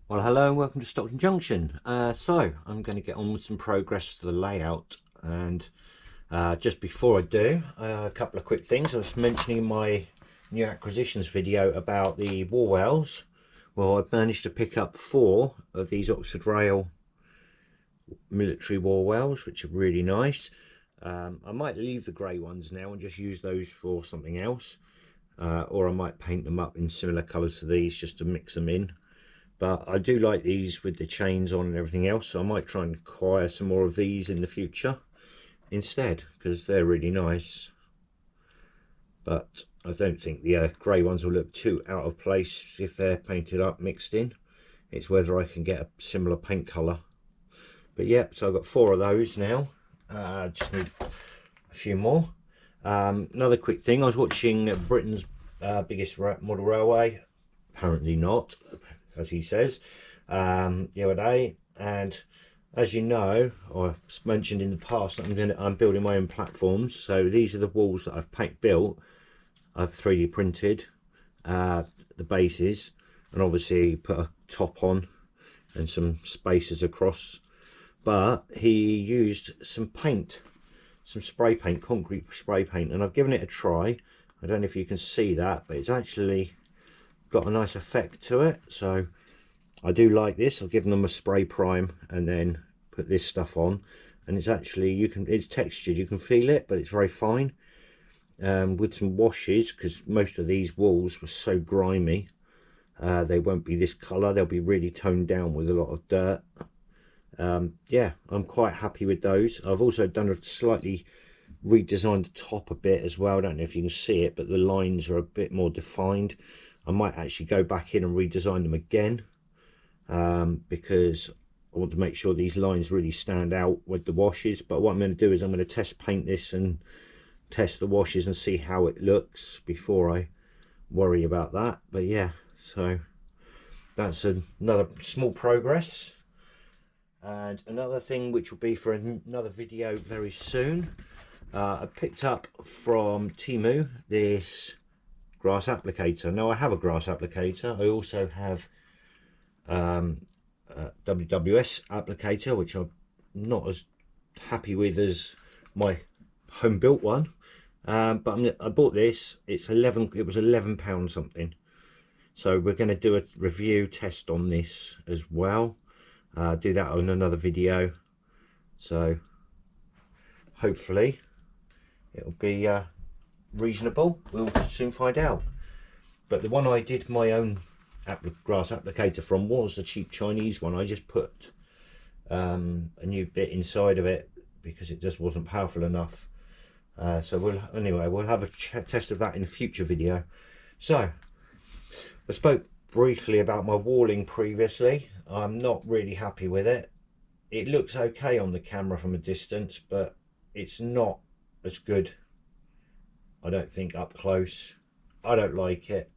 Well, hello and welcome to Stockton Junction. So I'm going to get on with some progress to the layout, and just before I do, a couple of quick things. I was mentioning in my new acquisitions video about the wall wells. Well, I've managed to pick up 4 of these Oxford Rail military wall wells, which are really nice. I might leave the grey ones now and just use those for something else, or I might paint them up in similar colours to these just to mix them in. But I do like these with the chains on and everything else, so I might try and acquire some more of these in the future instead, because they're really nice. But I don't think the grey ones will look too out of place if they're painted up, mixed in. It's whether I can get a similar paint colour. But yeah, so I've got 4 of those now. Just need a few more. Another quick thing, I was watching Britain's biggest model railway. Apparently not, as he says, the other day, and as you know, I've mentioned in the past that I'm building my own platforms. So these are the walls that I've built. I've 3D printed the bases, and obviously put a top on and some spacers across. But he used some paint, some spray paint, concrete spray paint, and I've given it a try. I don't know if you can see that, but it's actually got a nice effect to it. So I do like this. I've given them a spray prime and then put this stuff on, and it's actually, it's textured, you can feel it, but it's very fine. With some washes, because most of these walls were so grimy, they won't be this colour, they'll be really toned down with a lot of dirt. Yeah, I'm quite happy with those. I've also done a slightly redesigned the top a bit as well. I don't know if you can see it, but the lines are a bit more defined. I might actually go back in and redesign them again, because I want to make sure these lines really stand out with the washes. But what I'm going to do is I'm going to test paint this and test the washes and see how it looks before I worry about that. But yeah, so that's another small progress. And another thing which will be for another video very soon, I picked up from Temu this grass applicator. Now I have a grass applicator. I also have a WWS applicator, which I'm not as happy with as my home built one. But I bought this. It was £11 something. So we're going to do a review test on this as well. Do that on another video. So hopefully it'll be reasonable. We'll soon find out. But the one I did my own grass applicator from was a cheap Chinese one. I just put a new bit inside of it because it just wasn't powerful enough. So we'll have a test of that in a future video. So I spoke briefly about my walling previously. I'm not really happy with it. It looks okay on the camera from a distance, but it's not as good, I don't think, up close. I don't like it.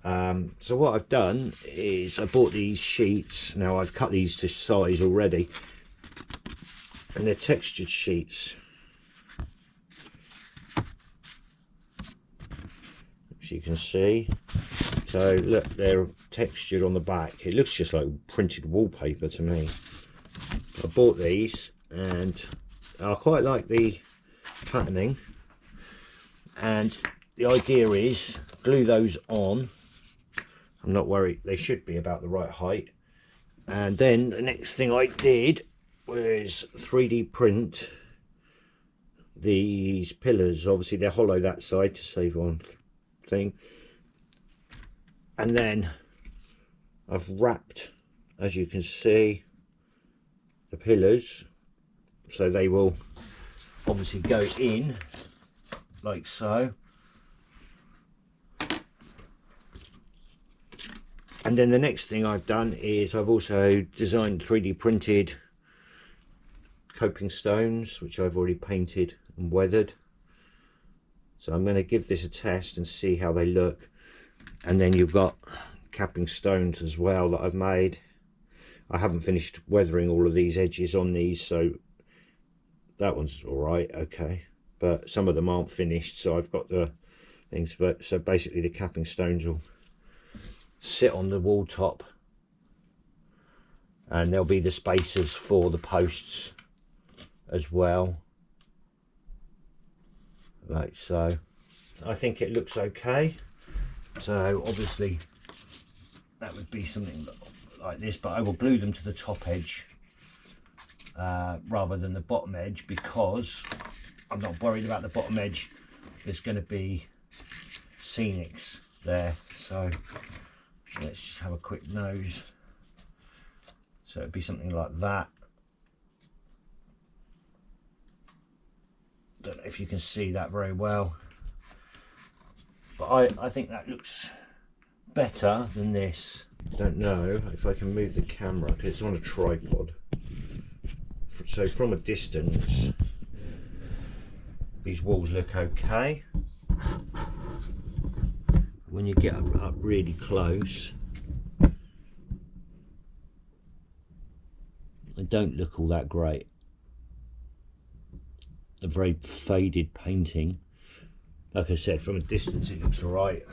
So what I've done is I bought these sheets. Now I've cut these to size already, and they're textured sheets, as you can see. So look, they're textured on the back. It looks just like printed wallpaper to me. I bought these and I quite like the patterning, and the idea is glue those on. I'm not worried, they should be about the right height. And then the next thing I did was 3D print these pillars. Obviously they're hollow that side to save on thing, and then I've wrapped, as you can see, the pillars so they will obviously go in like so. And then the next thing I've done is I've also designed 3D printed coping stones, which I've already painted and weathered. So I'm going to give this a test and see how they look. And then you've got capping stones as well that I've made. I haven't finished weathering all of these edges on these, so that one's all right, okay, but some of them aren't finished, so I've got the things. But so basically the capping stones will sit on the wall top and there'll be the spacers for the posts as well, like so. I think it looks okay. So obviously that would be something like this, but I will glue them to the top edge rather than the bottom edge, because I'm not worried about the bottom edge. There's going to be scenics there. So let's just have a quick nose. So it'd be something like that. Don't know if you can see that very well, but I think that looks better than this. Don't know if I can move the camera because it's on a tripod. So from a distance, these walls look okay. When you get up really close, they don't look all that great. A very faded painting. Like I said, from a distance it looks alright,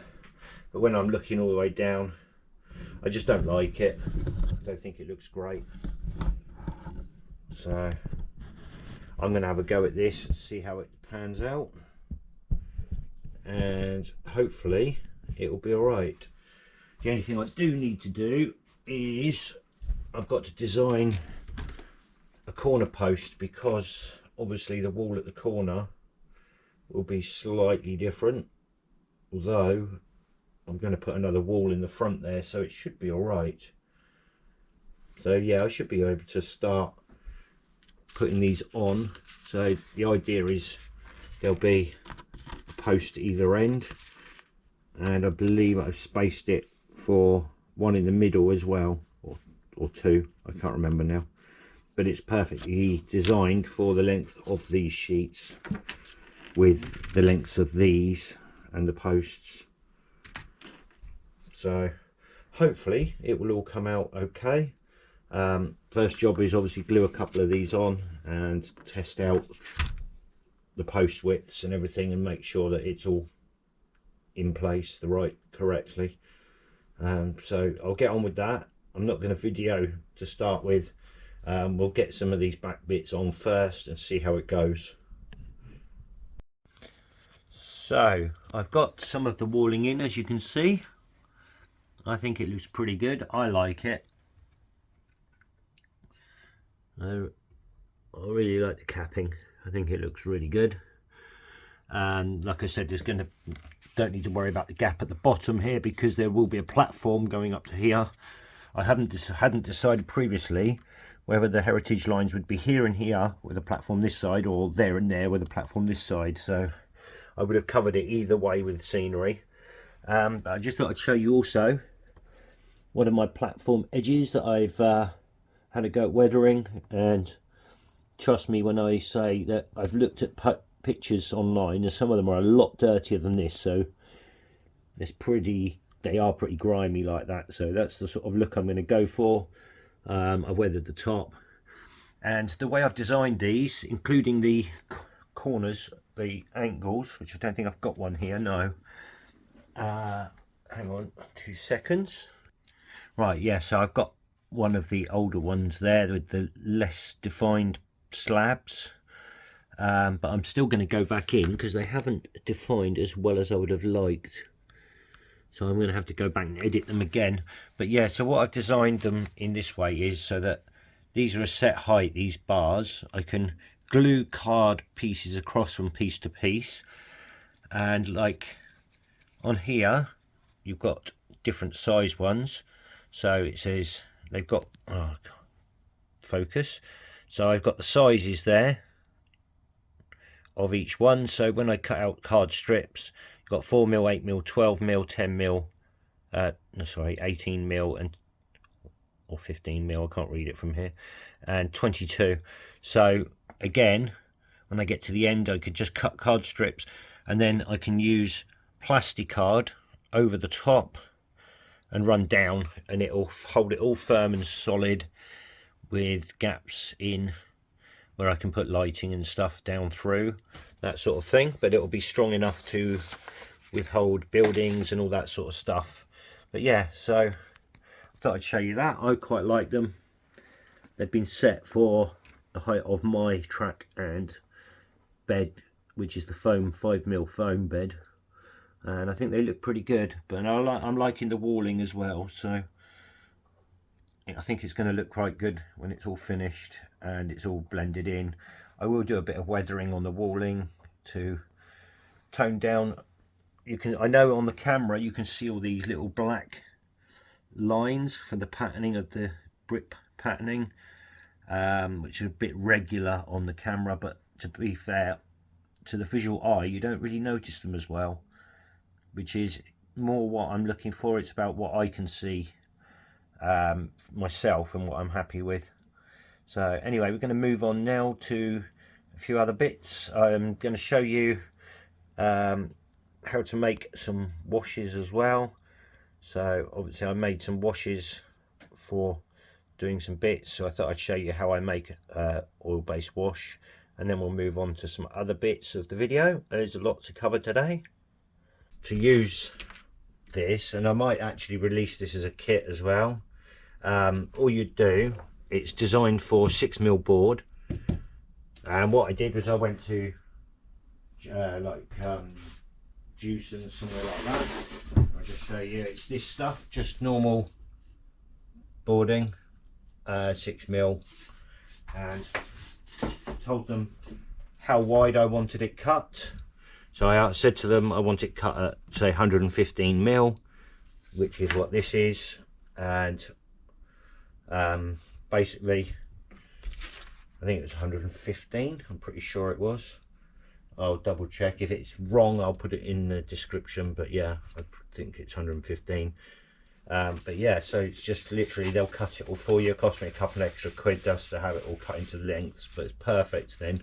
but when I'm looking all the way down, I just don't like it. I don't think it looks great. So I'm going to have a go at this and see how it pans out, and hopefully it will be alright. The only thing I do need to do is I've got to design a corner post, because obviously the wall at the corner will be slightly different, although I'm going to put another wall in the front there, so it should be alright. So yeah, I should be able to start putting these on. So the idea is there'll be a post at either end, and I believe I've spaced it for one in the middle as well, or two, I can't remember now, but it's perfectly designed for the length of these sheets with the lengths of these and the posts. So hopefully it will all come out okay. First job is obviously glue a couple of these on and test out the post widths and everything, and make sure that it's all in place correctly. So I'll get on with that. I'm not going to video to start with. We'll get some of these back bits on first and see how it goes. So I've got some of the walling in, as you can see. I think it looks pretty good. I like it. I really like the capping. I think it looks really good. And like I said, don't need to worry about the gap at the bottom here, because there will be a platform going up to here. I hadn't decided previously whether the heritage lines would be here and here with a platform this side, or there and there with a platform this side. So I would have covered it either way with scenery. But I just thought I'd show you also one of my platform edges that I've had a go at weathering. And trust me when I say that I've looked at pictures online, and some of them are a lot dirtier than this. So they are pretty grimy like that. So that's the sort of look I'm going to go for. I've weathered the top, and the way I've designed these, including the corners, the angles, which I don't think I've got one here, no. Hang on 2 seconds. Right, yeah, so I've got one of the older ones there with the less defined slabs, but I'm still going to go back in because they haven't defined as well as I would have liked. So I'm going to have to go back and edit them again. But yeah, so what I've designed them in this way is so that these are a set height, these bars. I can glue card pieces across from piece to piece. And like on here, you've got different size ones. So it says they've got, oh God, focus. So I've got the sizes there of each one. So when I cut out card strips, got 4mm, 8mm, 12mm, 10mm, 18mm, and or 15mm, I can't read it from here, and 22. So again, when I get to the end, I could just cut card strips, and then I can use plastic card over the top and run down, and it'll hold it all firm and solid with gaps in where I can put lighting and stuff down through, that sort of thing. But it'll be strong enough to withhold buildings and all that sort of stuff. But yeah, so I thought I'd show you that. I quite like them. They've been set for the height of my track and bed, which is the foam 5mm foam bed, and I think they look pretty good. But I'm liking the walling as well, so I think it's going to look quite good when it's all finished and it's all blended in. I will do a bit of weathering on the walling to tone down. I know on the camera you can see all these little black lines for the patterning of the brick patterning, which are a bit regular on the camera, but to be fair to the visual eye you don't really notice them as well, which is more what I'm looking for. It's about what I can see myself and what I'm happy with. So anyway, we're going to move on now to a few other bits. I'm going to show you how to make some washes as well. So obviously I made some washes for doing some bits, so I thought I'd show you how I make oil-based wash, and then we'll move on to some other bits of the video. There's a lot to cover today. To use this, and I might actually release this as a kit as well, all you do, it's designed for 6mm board, and what I did was I went to Juice and somewhere like that. I'll just show you. It's this stuff, just normal boarding, 6mm, and told them how wide I wanted it cut. So I said to them I want it cut at say 115mm, which is what this is, and basically I think it was 115, I'm pretty sure it was. I'll double check. If it's wrong I'll put it in the description, but yeah, I think it's 115. But yeah, so it's just literally they'll cut it all for you. It cost me a couple of extra quid just to have it all cut into lengths, but it's perfect then.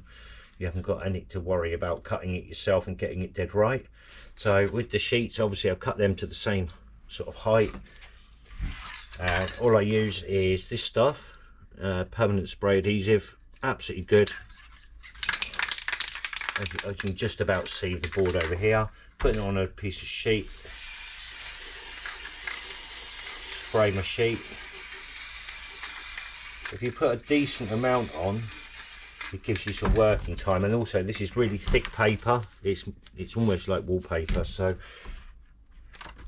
You haven't got any to worry about cutting it yourself and getting it dead right. So with the sheets, obviously I've cut them to the same sort of height, and all I use is this stuff, permanent spray adhesive, absolutely good. I can just about see the board over here. Putting it on a piece of sheet, spray my sheet. If you put a decent amount on, it gives you some working time, and also this is really thick paper. It's almost like wallpaper, so it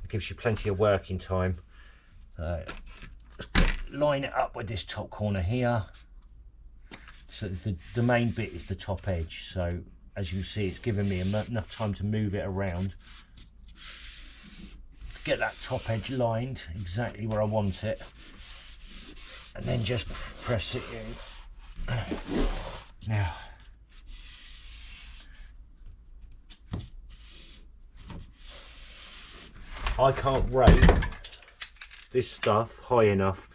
gives you plenty of working time. Line it up with this top corner here. So the main bit is the top edge, so as you see it's giving me enough time to move it around to get that top edge lined exactly where I want it, and then just press it in. Now I can't rate this stuff high enough,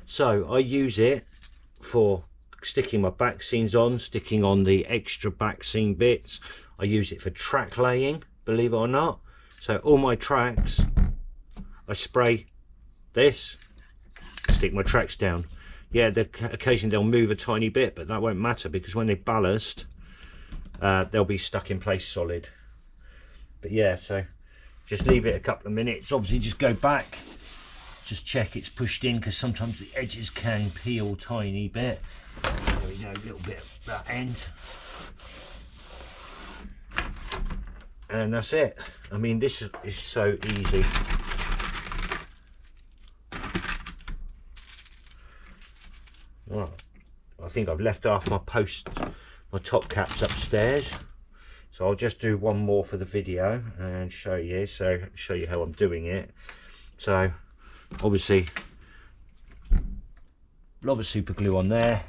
so I use it for sticking my back seams on, sticking on the extra back seam bits. I use it for track laying, believe it or not. So all my tracks, I spray this, stick my tracks down. Yeah, occasionally they'll move a tiny bit, but that won't matter because when they ballast, they'll be stuck in place solid. But yeah, so just leave it a couple of minutes. Obviously just go back, just check it's pushed in, because sometimes the edges can peel tiny bit. There we go, a little bit of that end. And that's it. I mean, this is so easy. Well, I think I've left half my top caps upstairs, so I'll just do one more for the video and show you. So show you how I'm doing it. So obviously a lot of super glue on there.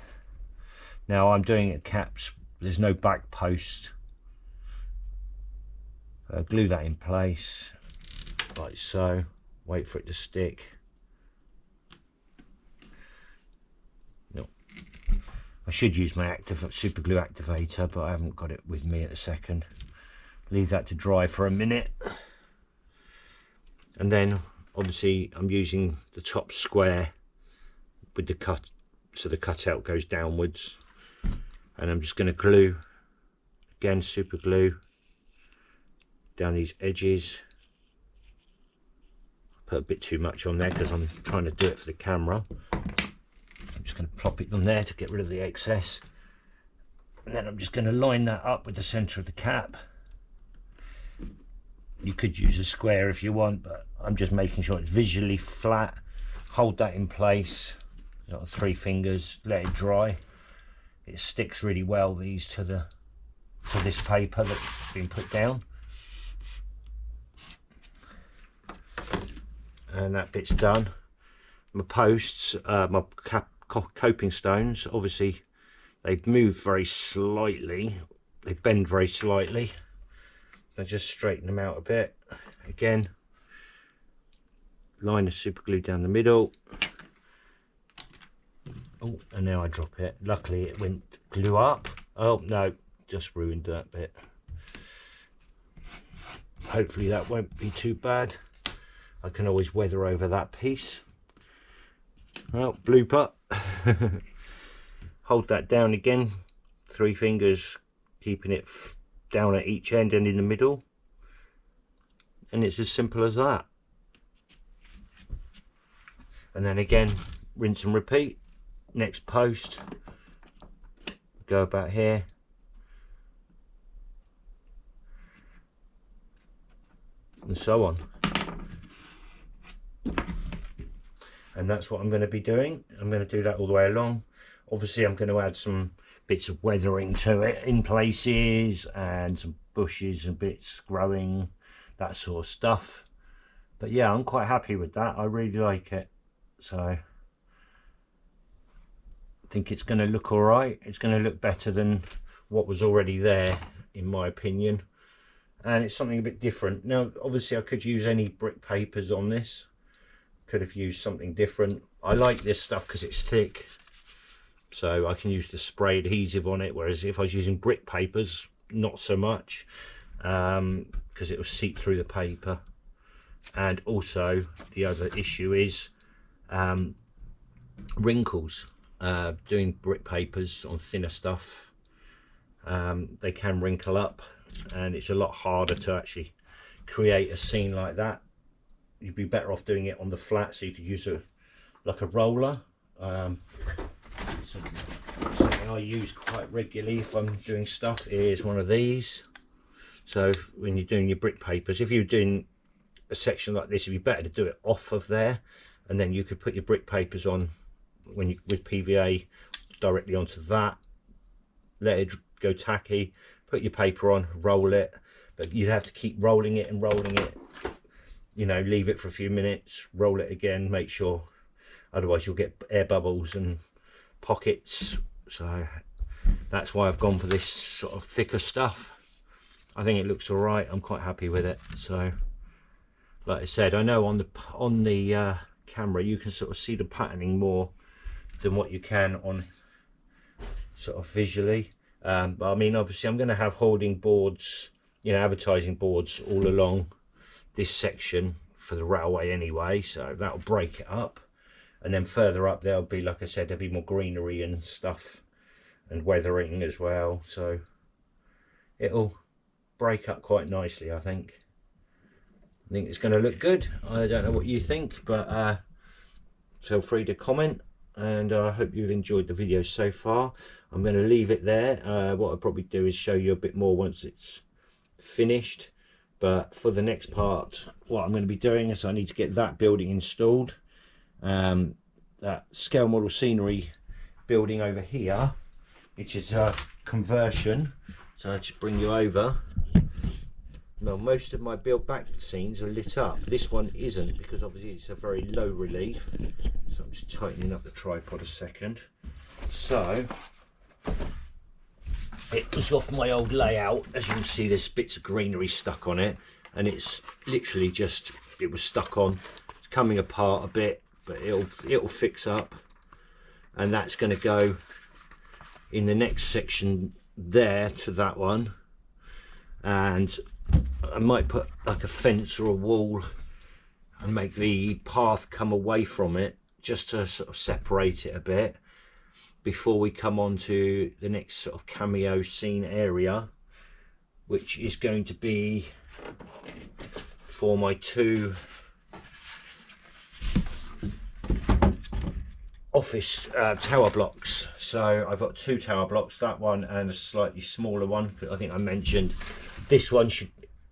Now I'm doing it caps, there's no back post. Glue that in place like so, wait for it to stick. No, I should use my super glue activator, but I haven't got it with me at the second. Leave that to dry for a minute, and then obviously I'm using the top square with the cut, so the cutout goes downwards, and I'm just going to glue again, super glue down these edges. Put a bit too much on there because I'm trying to do it for the camera. I'm just going to plop it on there to get rid of the excess, and then I'm just going to line that up with the centre of the cap. You could use a square if you want, but I'm just making sure it's visually flat. Hold that in place, sort of 3 fingers, let it dry. It sticks really well, these, to this paper that's been put down. And that bit's done. My posts, my coping stones, obviously they've moved very slightly, they bend very slightly. I just straighten them out a bit. Again, line of super glue down the middle. Oh, and now I drop it. Luckily it went glue up. Oh no, just ruined that bit. Hopefully that won't be too bad. I can always weather over that piece. Well, blooper. Hold that down again, 3 fingers, keeping it down at each end and in the middle, and it's as simple as that. And then again, rinse and repeat. Next post, go about here, and so on. And that's what I'm going to be doing. I'm going to do that all the way along. Obviously I'm going to add some bits of weathering to it in places, and some bushes and bits growing, that sort of stuff. But yeah, I'm quite happy with that. I really like it. So I think it's going to look all right. It's going to look better than what was already there, in my opinion. And it's something a bit different. Now obviously I could use any brick papers on this. Could have used something different. I like this stuff because it's thick, so I can use the spray adhesive on it, whereas if I was using brick papers, not so much, because it will seep through the paper. And also the other issue is wrinkles. Doing brick papers on thinner stuff, they can wrinkle up, and it's a lot harder to actually create a scene like that. You'd be better off doing it on the flat, so you could use like a roller. Something I use quite regularly if I'm doing stuff is one of these. So when you're doing your brick papers, if you're doing a section like this, it'd be better to do it off of there, and then you could put your brick papers on with PVA directly onto that, let it go tacky, put your paper on, roll it. But you'd have to keep rolling it and rolling it, you know, leave it for a few minutes, roll it again, make sure, otherwise you'll get air bubbles and pockets. So that's why I've gone for this sort of thicker stuff. I think it looks all right. I'm quite happy with it. So like I said, I know on the camera you can sort of see the patterning more than what you can on sort of visually, but I mean, obviously I'm going to have hoarding boards, you know, advertising boards all along this section for the railway anyway, so that'll break it up. And then further up there'll be, like I said, there'll be more greenery and stuff and weathering as well, so it'll break up quite nicely. I think it's going to look good. I don't know what you think, but feel free to comment, and I hope you've enjoyed the video so far. I'm going to leave it there. What I'll probably do is show you a bit more once it's finished. But for the next part, what I'm going to be doing is I need to get that building installed. That scale model scenery building over here, which is a conversion. So I'll just bring you over. Now, most of my built back scenes are lit up. This one isn't, because obviously it's a very low relief. So I'm just tightening up the tripod a second. So it was off my old layout. As you can see, there's bits of greenery stuck on it, and it's literally just, it was stuck on. It's coming apart a bit, but it'll fix up. And that's going to go in the next section there to that one. And I might put like a fence or a wall and make the path come away from it, just to sort of separate it a bit before we come on to the next sort of cameo scene area, which is going to be for my two office tower blocks. So I've got 2 tower blocks, that one and a slightly smaller one. I think I mentioned this one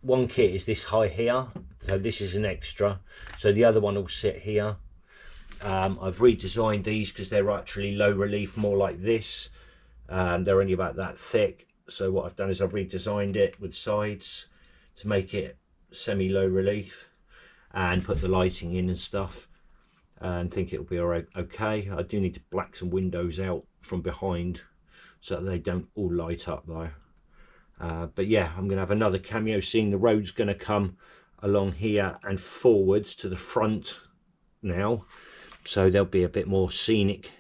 one kit is this high here, so this is an extra, so the other one will sit here. I've redesigned these because they're actually low relief, more like this. They're only about that thick, so what I've done is I've redesigned it with sides to make it semi low relief and put the lighting in and stuff, and think it'll be all right. Okay, I do need to black some windows out from behind so that they don't all light up though. But yeah, I'm gonna have another cameo scene. The road's gonna come along here and forwards to the front now, so there'll be a bit more scenic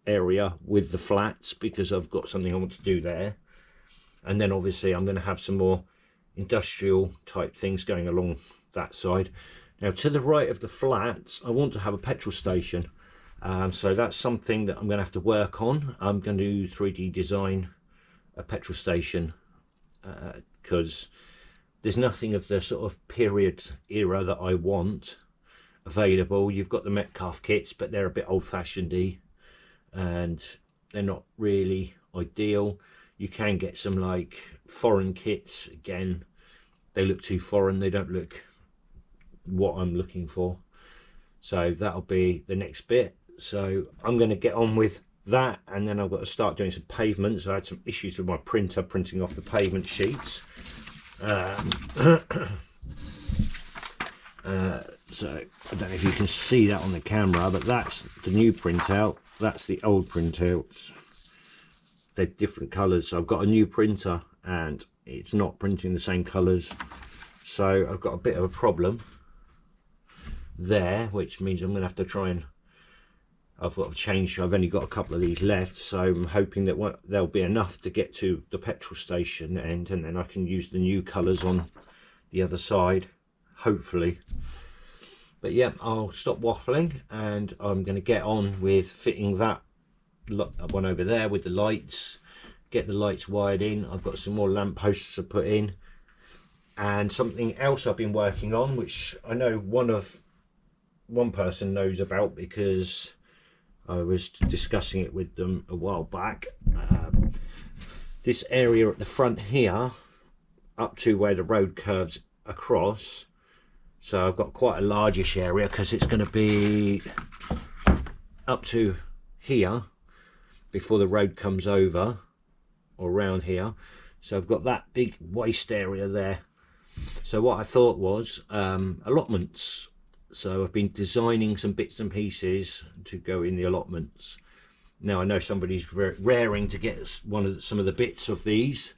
area with the flats because I've got something I want to do there. And then obviously I'm going to have some more industrial type things going along that side. Now to the right of the flats I want to have a petrol station, so that's something that I'm going to have to work on. I'm going to 3D design a petrol station because there's nothing of the sort of period era that I want available. You've got the Metcalf kits, but they're a bit old-fashioned-y and they're not really ideal. You can get some like foreign kits, again they look too foreign, they don't look what I'm looking for. So that'll be the next bit, so I'm going to get on with that, and then I've got to start doing some pavements. I had some issues with my printer printing off the pavement sheets. So I don't know if you can see that on the camera, but that's the new printout, that's the old printouts. They're different colours, so I've got a new printer and it's not printing the same colours, so I've got a bit of a problem there, which means I'm going to have to try and I've got to change. I've only got a couple of these left, so I'm hoping that there'll be enough to get to the petrol station end, and then I can use the new colours on the other side, hopefully. But yeah, I'll stop waffling and I'm going to get on with fitting that one over there with the lights, get the lights wired in. I've got some more lamp posts to put in, and something else I've been working on, which I know one person knows about because I was discussing it with them a while back. This area at the front here up to where the road curves across, so I've got quite a largish area because it's going to be up to here before the road comes over, or around here. So I've got that big waste area there. So what I thought was allotments. So I've been designing some bits and pieces to go in the allotments. Now I know somebody's raring to get some of the bits of these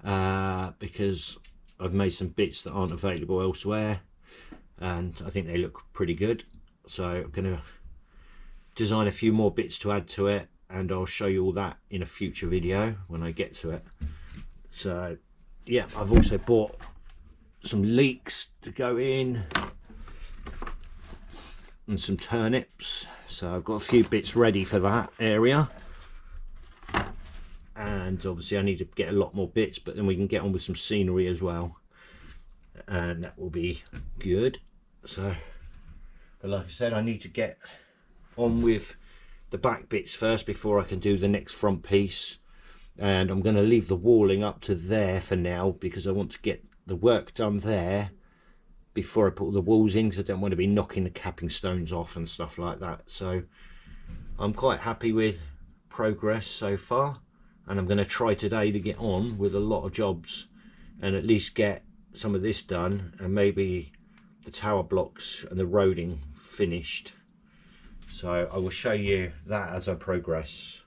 because I've made some bits that aren't available elsewhere, and I think they look pretty good. So I'm going to design a few more bits to add to it, and I'll show you all that in a future video when I get to it. So yeah, I've also bought some leeks to go in and some turnips, so I've got a few bits ready for that area. And obviously I need to get a lot more bits, but then we can get on with some scenery as well, and that will be good. So, but like I said, I need to get on with the back bits first before I can do the next front piece. And I'm going to leave the walling up to there for now because I want to get the work done there before I put all the walls in, because I don't want to be knocking the capping stones off and stuff like that. So I'm quite happy with progress so far, and I'm going to try today to get on with a lot of jobs and at least get some of this done, and maybe the tower blocks and the roading finished. So I will show you that as I progress.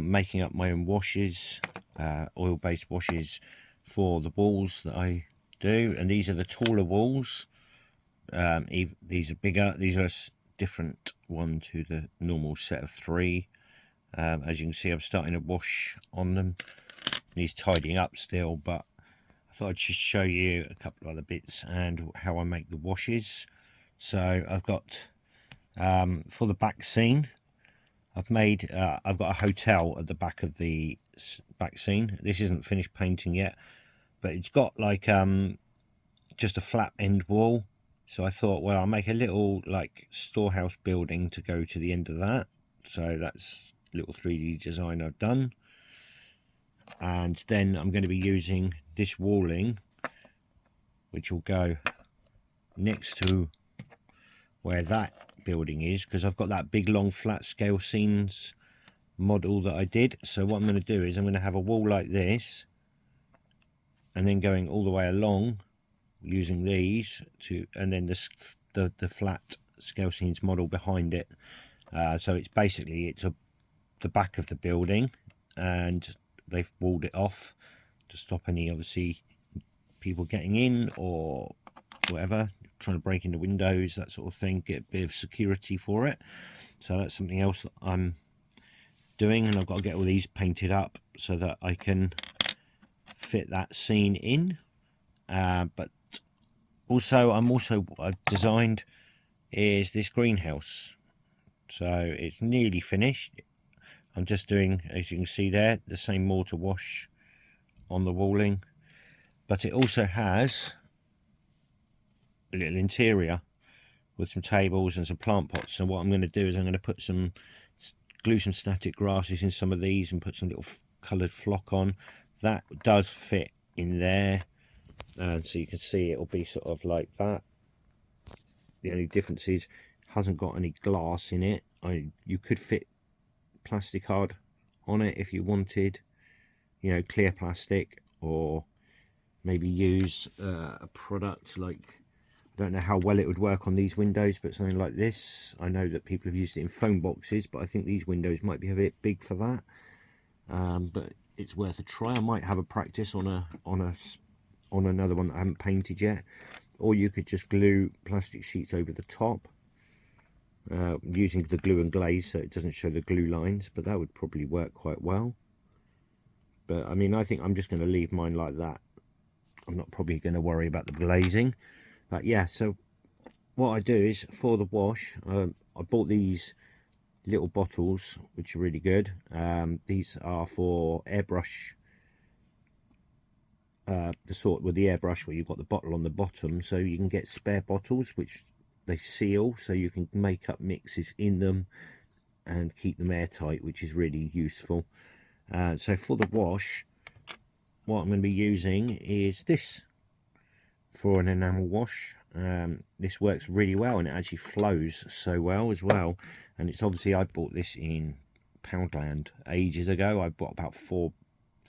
Making up my own washes, oil-based washes for the walls that I do, and these are the taller walls. These are bigger, these are a different one to the normal set of 3. As you can see, I'm starting to wash on them. He's tidying up still, but I thought I'd just show you a couple of other bits and how I make the washes. So I've got for the back scene, I've got a hotel at the back of the back scene. This isn't finished painting yet, but it's got like just a flat end wall, so I thought, well, I'll make a little like storehouse building to go to the end of that. So that's a little 3D design I've done, and then I'm going to be using this walling, which will go next to where that building is, because I've got that big long flat scale scenes model that I did. So what I'm going to do is I'm going to have a wall like this, and then going all the way along using these to, and then the flat scale scenes model behind it. So it's basically the back of the building, and they've walled it off to stop any, obviously, people getting in or whatever, trying to break into windows, that sort of thing, get a bit of security for it. So that's something else that I'm doing, and I've got to get all these painted up so that I can fit that scene in. But also I've designed is this greenhouse, so it's nearly finished. I'm just doing, as you can see there, the same mortar wash on the walling, but it also has a little interior with some tables and some plant pots. So what I'm going to do is I'm going to glue some static grasses in some of these and put some little coloured flock on. That does fit in there, and so you can see it'll be sort of like that. The only difference is it hasn't got any glass in it. You could fit plastic card on it if you wanted, you know, clear plastic, or maybe use a product like, I don't know how well it would work on these windows, but something like this. I know that people have used it in phone boxes, but I think these windows might be a bit big for that. But it's worth a try. I might have a practice on another one that I haven't painted yet. Or you could just glue plastic sheets over the top, using the glue and glaze so it doesn't show the glue lines, but that would probably work quite well. But I mean, I think I'm just going to leave mine like that. I'm not probably going to worry about the glazing. But yeah, so what I do is, for the wash, I bought these little bottles which are really good. These are for airbrush, the sort with the airbrush where you've got the bottle on the bottom, so you can get spare bottles which they seal, so you can make up mixes in them and keep them airtight, which is really useful. So for the wash, what I'm going to be using is this for an enamel wash. This works really well, and it actually flows so well as well. And it's obviously, I bought this in Poundland ages ago. I bought about four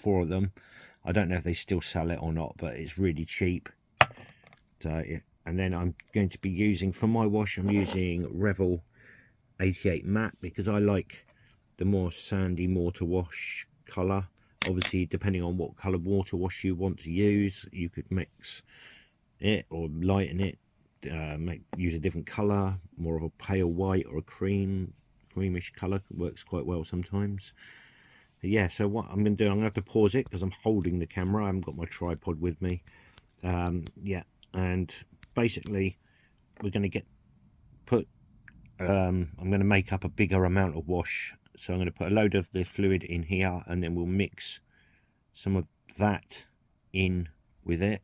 of them. I don't know if they still sell it or not, but it's really cheap. So, and then I'm going to be using, for my wash, I'm using Revel 88 matte, because I like the more sandy mortar wash colour. Obviously, depending on what colour water wash you want to use, you could mix it or lighten it, use a different colour, more of a pale white or a creamish colour. Works quite well sometimes. But yeah, so what I'm going to do, I'm going to have to pause it because I'm holding the camera. I haven't got my tripod with me. Yeah, and basically we're going to I'm going to make up a bigger amount of wash. So I'm going to put a load of the fluid in here, and then we'll mix some of that in with it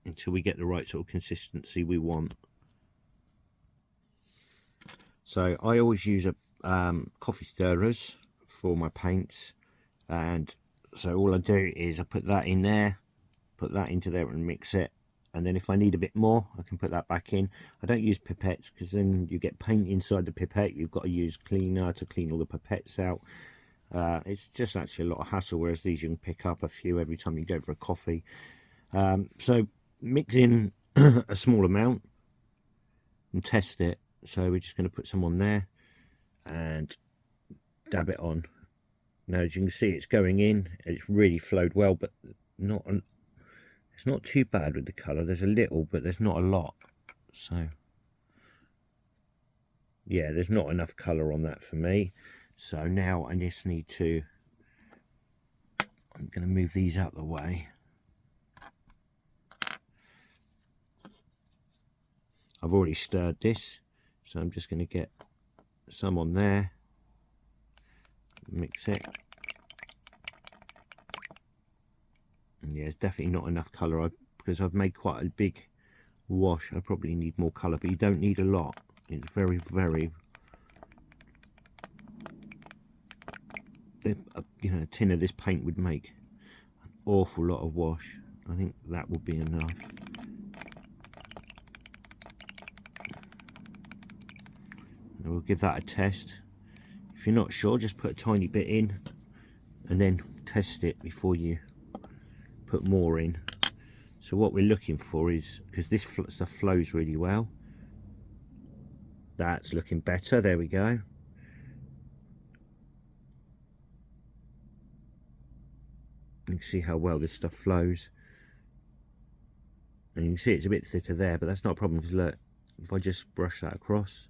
until we get the right sort of consistency we want. So I always use a coffee stirrers for my paints, and so all I do is I put that in there, put that into there and mix it, and then if I need a bit more I can put that back in. I don't use pipettes because then you get paint inside the pipette. You've got to use cleaner to clean all the pipettes out. It's just actually a lot of hassle, whereas these you can pick up a few every time you go for a coffee. So mix in a small amount and test it. So we're just going to put some on there and dab it on. Now, as you can see, it's going in. It's really flowed well, but it's not too bad with the colour. There's a little, but there's not a lot. So yeah, there's not enough colour on that for me. So now I just need to, I'm going to move these out of the way. I've already stirred this, so I'm just going to get some on there, mix it. And yeah, it's definitely not enough colour because I've made quite a big wash. I probably need more colour, but you don't need a lot. It's very, very, you know, a tin of this paint would make an awful lot of wash. I think that will be enough. And we'll give that a test. If you're not sure, just put a tiny bit in and then test it before you put more in. So what we're looking for is, because this stuff flows really well, that's looking better. There we go. You can see how well this stuff flows, and you can see it's a bit thicker there, but that's not a problem, because look, if I just brush that across,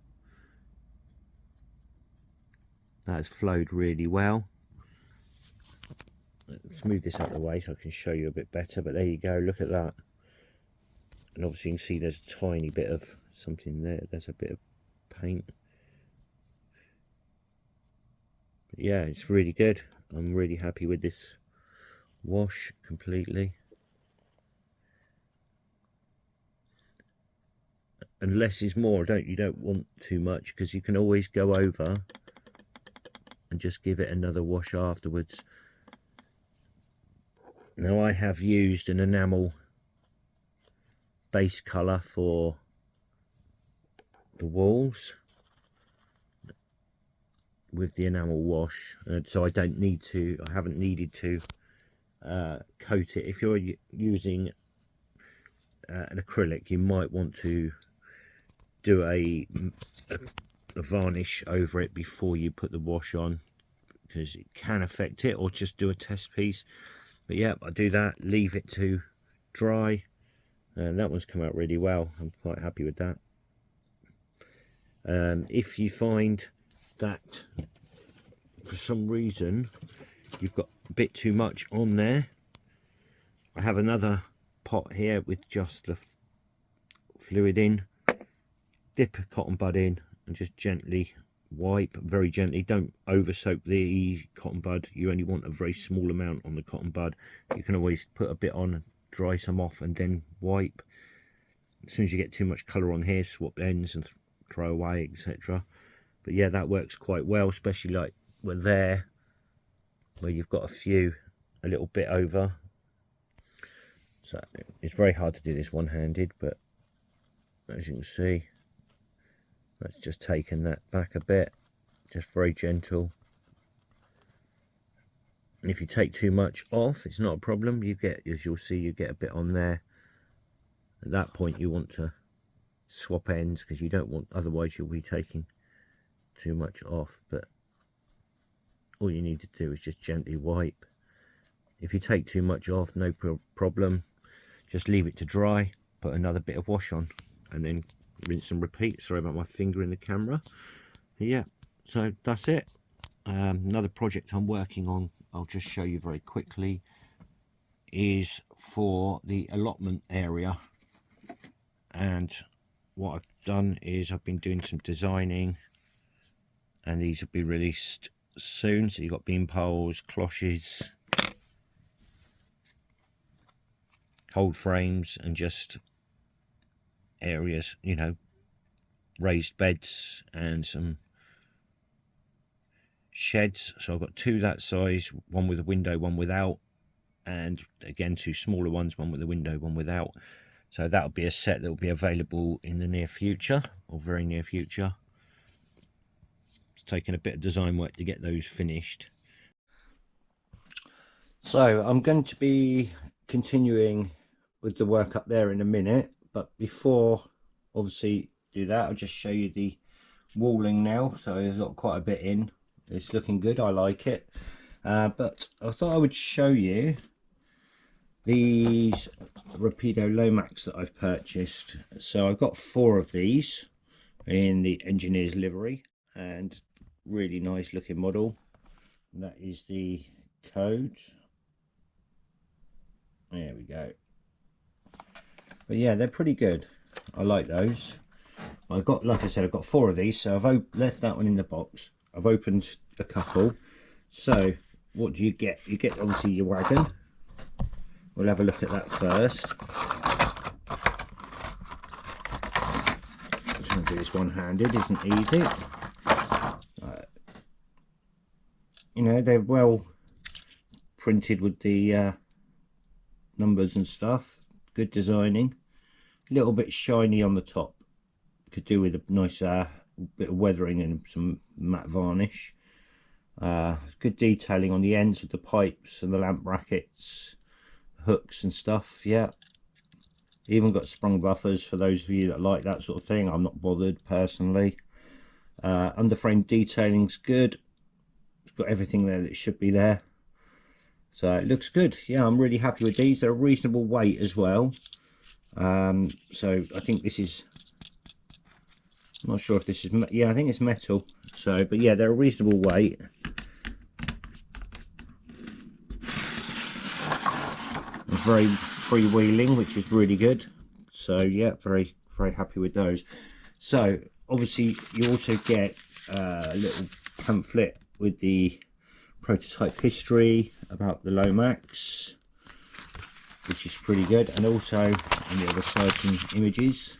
that has flowed really well. Let's move this out of the way so I can show you a bit better, but there you go, look at that. And obviously you can see there's a tiny bit of something there, there's a bit of paint. But yeah, it's really good. I'm really happy with this wash completely. And less is more. You don't want too much, because you can always go over and just give it another wash afterwards. Now I have used an enamel base colour for the walls with the enamel wash, so I haven't needed to coat it. If you're using an acrylic, you might want to do a varnish over it before you put the wash on, because it can affect it, or just do a test piece. But yeah, I do that, leave it to dry, and that one's come out really well. I'm quite happy with that. If you find that for some reason you've got a bit too much on there, I have another pot here with just the fluid in. Dip a cotton bud in and just gently wipe, very gently. Don't over soak the cotton bud. You only want a very small amount on the cotton bud. You can always put a bit on, dry some off, and then wipe. As soon as you get too much colour on here, swap ends and throw away, etc. But yeah, that works quite well, especially like where you've got a little bit over. So it's very hard to do this one-handed, but as you can see, that's just taken that back a bit, just very gentle. And if you take too much off, it's not a problem. You get, as you'll see, you get a bit on there. At that point you want to swap ends, because you don't want, otherwise you'll be taking too much off. But all you need to do is just gently wipe. If you take too much off, no problem, just leave it to dry, put another bit of wash on, and then rinse and repeat. Sorry about my finger in the camera. Yeah, so that's it. Another project I'm working on, I'll just show you very quickly, is for the allotment area. And what I've done is I've been doing some designing, and these will be released soon. So you've got beam poles, cloches, cold frames, and just areas, you know, raised beds and some sheds. So I've got two that size, one with a window, one without, and again two smaller ones, one with a window, one without. So that'll be a set that will be available in the near future, or very near future. It's taken a bit of design work to get those finished. So I'm going to be continuing with the work up there in a minute, but before obviously do that, I'll just show you the walling now. So there's got quite a bit in. It's looking good, I like it. But I thought I would show you these Rapido lowmacs that I've purchased. So I've got 4 of these in the engineer's livery, and really nice looking model. And that is the code. There we go. But yeah, they're pretty good. I like those. I've got, like I said, I've got 4 of these, so I've left that one in the box. I've opened a couple. So what do you get? You get obviously your wagon. We'll have a look at that first. do this one-handed, isn't easy. You know, they're well printed with the numbers and stuff. Good designing. A little bit shiny on the top. Could do with a nice bit of weathering and some matte varnish. Good detailing on the ends of the pipes and the lamp brackets, hooks and stuff. Yeah, even got sprung buffers for those of you that like that sort of thing. I'm not bothered personally. Underframe detailing's good. It's got everything there that should be there, so it looks good. Yeah, I'm really happy with these. They're a reasonable weight as well. So I think this is, I'm not sure if this is, yeah, I think it's metal. So, but yeah, they're a reasonable weight. Very freewheeling, which is really good. So yeah, very happy with those. So obviously you also get a little pamphlet with the prototype history about the Lomax, which is pretty good, and also on the other side some images.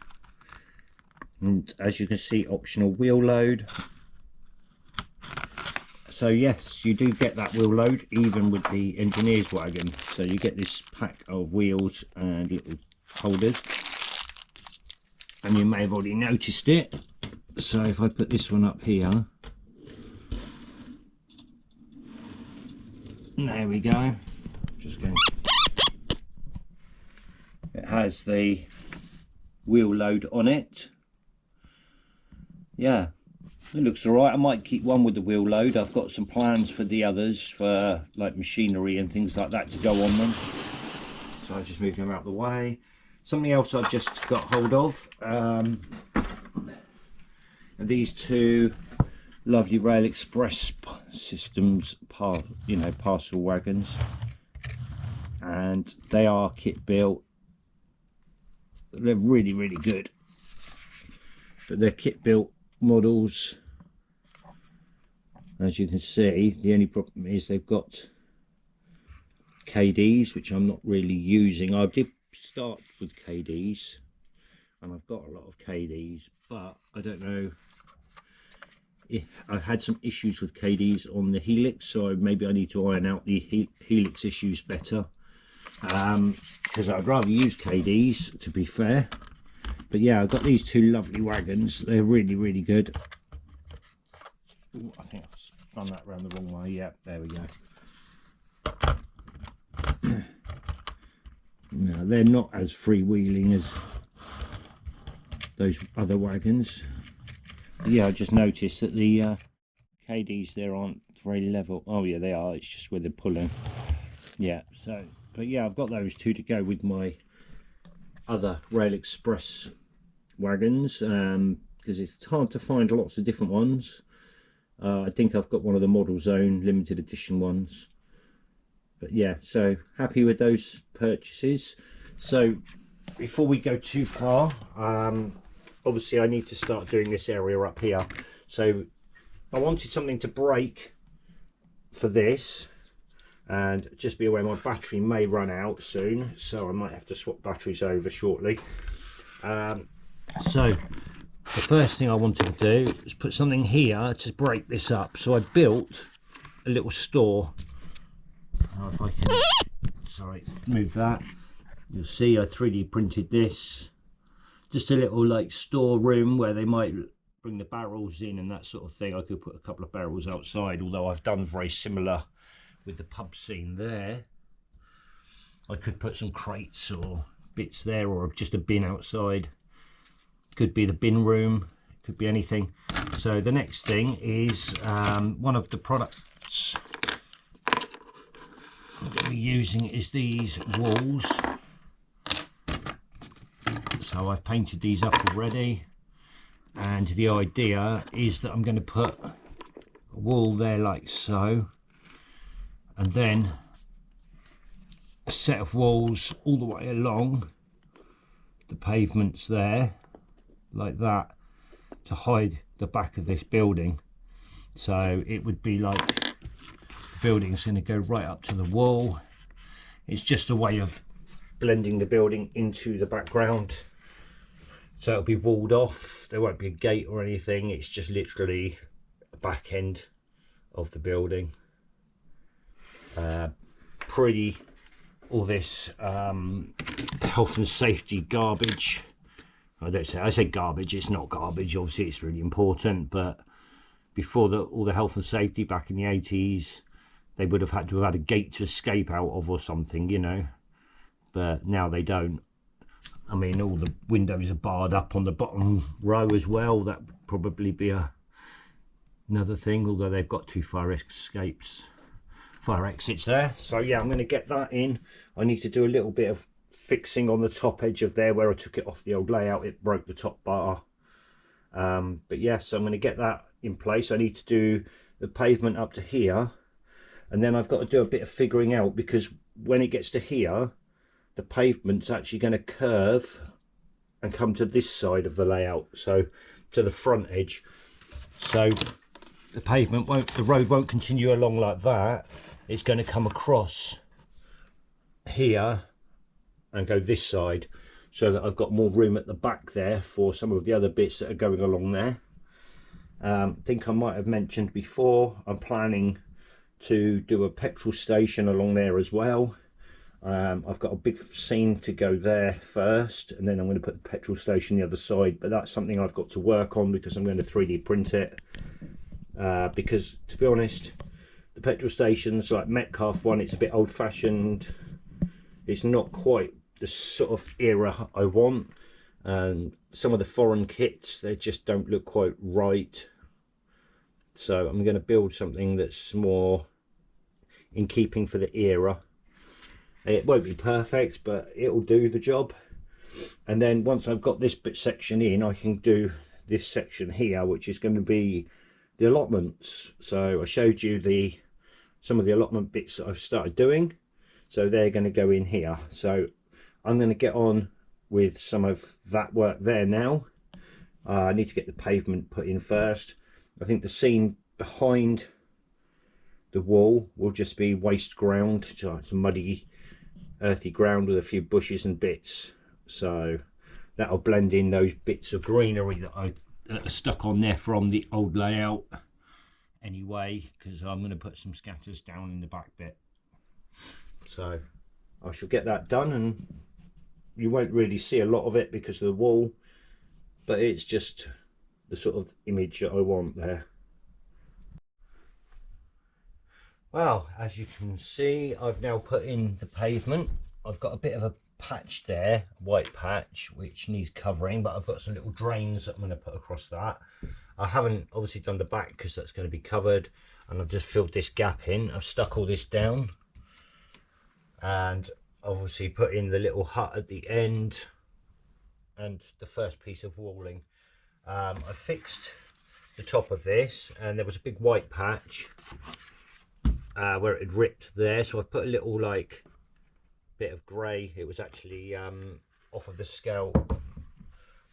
And as you can see, optional wheel load. So yes, you do get that wheel load even with the engineer's wagon. So you get this pack of wheels and little holders, and you may have already noticed it. So if I put this one up here, there we go. Just going. It has the wheel load on it. Yeah, it looks alright. I might keep one with the wheel load. I've got some plans for the others, for like machinery and things like that to go on them. So I just moved them out of the way. Something else I've just got hold of. These two lovely Rail Express systems, parcel wagons, and they are kit built. They're really good, but they're kit built models. As you can see, the only problem is they've got KDs, which I'm not really using. I did start with KDs and I've got a lot of KDs, but I don't know, I had some issues with KDs on the Helix, so maybe I need to iron out the Helix issues better, because I'd rather use KDs, to be fair. But yeah, I've got these two lovely wagons. They're really good. Ooh, I think I've spun that around the wrong way. Yeah, there we go. No, they're not as freewheeling as those other wagons. But yeah, I just noticed that the KDs there aren't very level. Oh yeah, they are. It's just where they're pulling. Yeah, so, but yeah, I've got those two to go with my other Rail Express wagons, because it's hard to find lots of different ones. I think I've got one of the Model Zone limited edition ones. But yeah, so happy with those purchases. So before we go too far, obviously I need to start doing this area up here. So I wanted something to break for this, and just be aware my battery may run out soon, so I might have to swap batteries over shortly. So the first thing I wanted to do is put something here to break this up. So I built a little store. If I can, sorry, move that. You'll see I 3D printed this. Just a little like storeroom where they might bring the barrels in and that sort of thing. I could put a couple of barrels outside, although I've done very similar with the pub scene there. I could put some crates or bits there, or just a bin outside. Could be the bin room, could be anything. So the next thing is one of the products I'm going to be using is these walls. So I've painted these up already, and the idea is that I'm going to put a wall there like so, and then a set of walls all the way along the pavements there like that, to hide the back of this building. So it would be like the building's going to go right up to the wall. It's just a way of blending the building into the background. So it'll be walled off. There won't be a gate or anything. It's just literally a back end of the building. Pretty all this health and safety garbage. I say garbage, it's not garbage, obviously it's really important, but before all the health and safety back in the 80s, they would have had to have had a gate to escape out of or something, you know, but now they don't. I mean, all the windows are barred up on the bottom row as well. That would probably be another thing, although they've got 2 fire exits there. So yeah, I'm going to get that in. I need to do a little bit of fixing on the top edge of there where I took it off the old layout. It broke the top bar. But yeah, so I'm going to get that in place. I need to do the pavement up to here, and then I've got to do a bit of figuring out, because when it gets to here, the pavement's actually going to curve and come to this side of the layout, so to the front edge. So the road won't continue along like that. It's going to come across here and go this side, so that I've got more room at the back there for some of the other bits that are going along there. I think I might have mentioned before, I'm planning to do a petrol station along there as well. I've got a big scene to go there first, and then I'm going to put the petrol station the other side, but that's something I've got to work on, because I'm going to 3D print it. Because to be honest, the petrol stations like Metcalfe one, it's a bit old-fashioned. It's not quite the sort of era I want, and some of the foreign kits, they just don't look quite right. So I'm going to build something that's more in keeping for the era. It won't be perfect, but it'll do the job. And then once I've got this bit section in, I can do this section here, which is going to be the allotments. So I showed you some of the allotment bits that I've started doing, so they're going to go in here. So I'm going to get on with some of that work there now. I need to get the pavement put in first. I think the scene behind the wall will just be waste ground, so it's muddy, earthy ground with a few bushes and bits. So that'll blend in those bits of greenery that I stuck on there from the old layout anyway, because I'm going to put some scatters down in the back bit. So I shall get that done, and you won't really see a lot of it because of the wall, but it's just the sort of image that I want there. Well, as you can see, I've now put in the pavement. I've got a bit of a patch there, white patch, which needs covering, but I've got some little drains that I'm going to put across that. I haven't obviously done the back because that's going to be covered, and I've just filled this gap in. I've stuck all this down, and obviously put in the little hut at the end and the first piece of walling. I fixed the top of this, and there was a big white patch where it had ripped there, so I put a little like bit of grey. It was actually off of the scale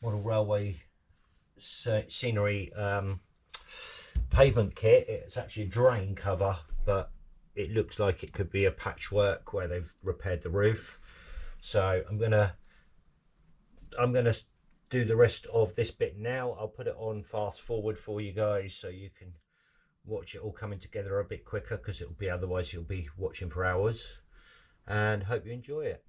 model railway scenery pavement kit. It's actually a drain cover, but it looks like it could be a patchwork where they've repaired the roof. So I'm gonna do the rest of this bit now. I'll put it on fast forward for you guys so you can watch it all coming together a bit quicker, because it'll be, otherwise you'll be watching for hours, and hope you enjoy it.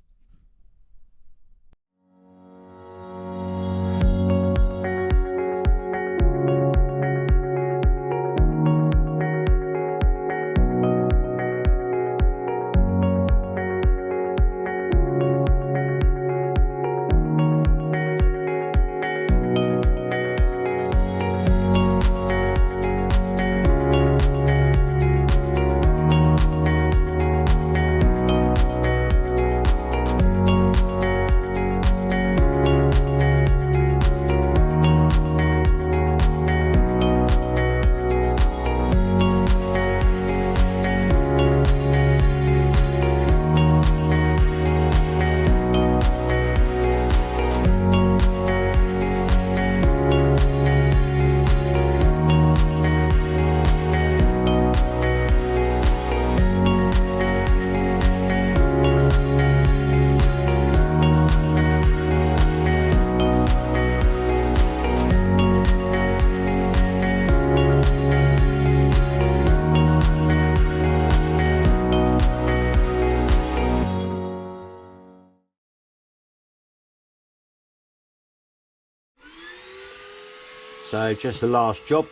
So just the last job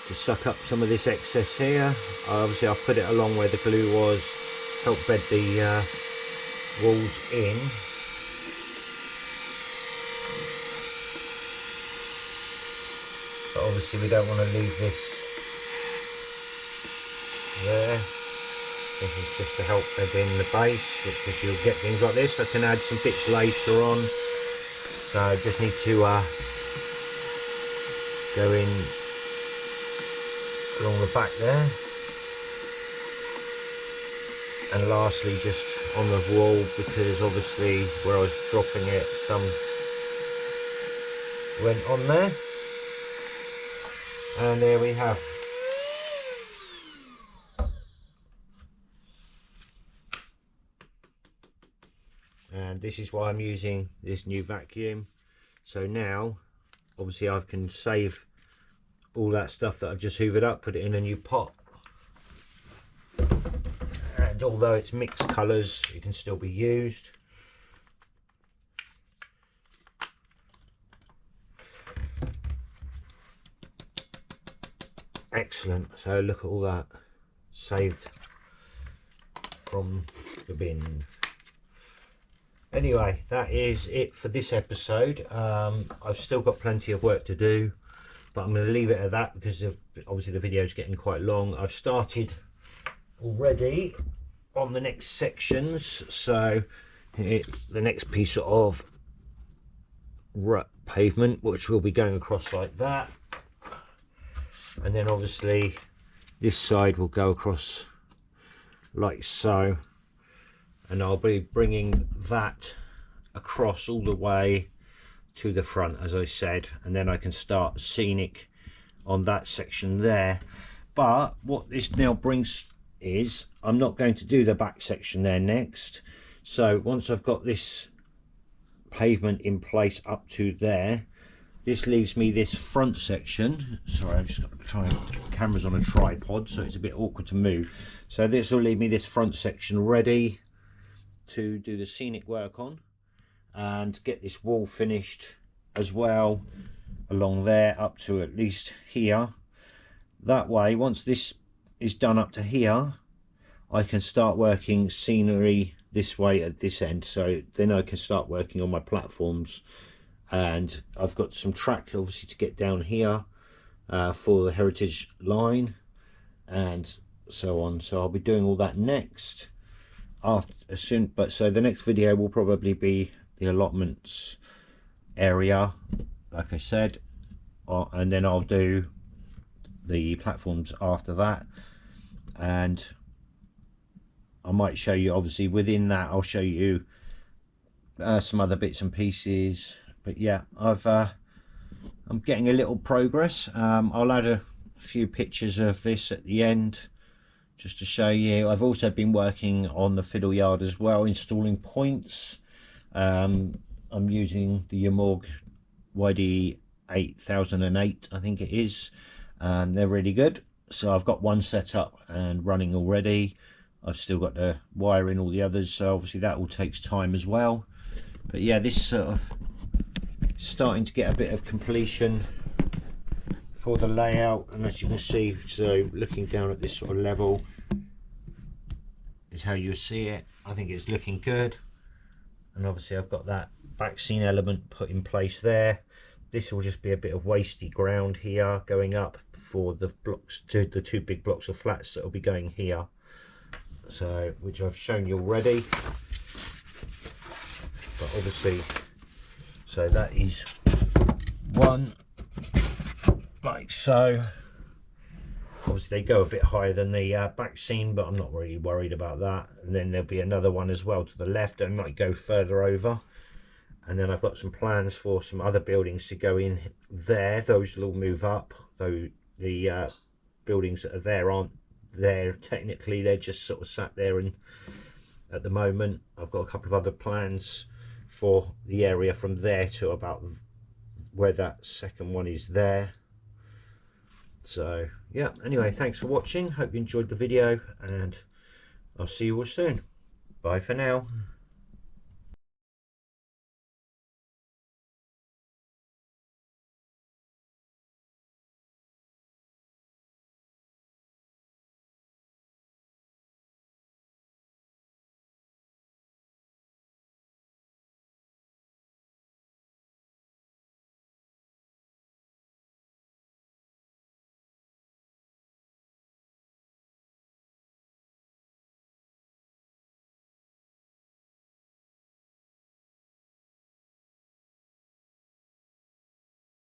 to suck up some of this excess here. Obviously I've put it along where the glue was, help bed the walls in. But obviously we don't want to leave this there. This is just to help bed in the base, because you'll get things like this. I can add some bits later on, so I just need to go in along the back there, and lastly just on the wall, because obviously where I was dropping it, some went on there, and there we have. And this is why I'm using this new vacuum. So now obviously I can save all that stuff that I've just hoovered up, put it in a new pot, and although it's mixed colours, it can still be used. Excellent. So look at all that saved from the bin. Anyway, that is it for this episode. I've still got plenty of work to do, but I'm going to leave it at that because obviously the video is getting quite long. I've started already on the next sections, so the next piece of pavement, which will be going across like that, and then obviously this side will go across like so. And I'll be bringing that across all the way to the front, as I said, and then I can start scenic on that section there. But what this now brings is, I'm not going to do the back section there next. So once I've got this pavement in place up to there, this leaves me this front section. Sorry, I've just got to try and the camera's on a tripod, so it's a bit awkward to move. So this will leave me this front section ready to do the scenic work on, and get this wall finished as well along there up to at least here. That way, once this is done up to here, I can start working scenery this way at this end, so then I can start working on my platforms. And I've got some track obviously to get down here for the heritage line and so on. So I'll be doing all that next. So the next video will probably be the allotments area, like I said, and then I'll do the platforms after that, and I might show you, obviously within that I'll show you some other bits and pieces. But yeah, I'm getting a little progress. I'll add a few pictures of this at the end just to show you. I've also been working on the fiddle yard as well, installing points. I'm using the Yamorg YD 8008, I think it is, and they're really good. So I've got one set up and running already. I've still got to wire in all the others, so obviously that all takes time as well. But yeah, this sort of starting to get a bit of completion for the layout, and as you can see, so looking down at this sort of level is how you see it. I think it's looking good, and obviously I've got that back scene element put in place there. This will just be a bit of wasty ground here going up for the blocks, to the two big blocks of flats that will be going here, so which I've shown you already. But obviously, so that is one like so. Obviously they go a bit higher than the back scene, but I'm not really worried about that. And then there'll be another one as well to the left, and might go further over. And then I've got some plans for some other buildings to go in there. Those will all move up, though the buildings that are there aren't there technically, they're just sort of sat there. And at the moment I've got a couple of other plans for the area from there to about where that second one is there. So yeah, anyway, thanks for watching, hope you enjoyed the video, and I'll see you all soon. Bye for now.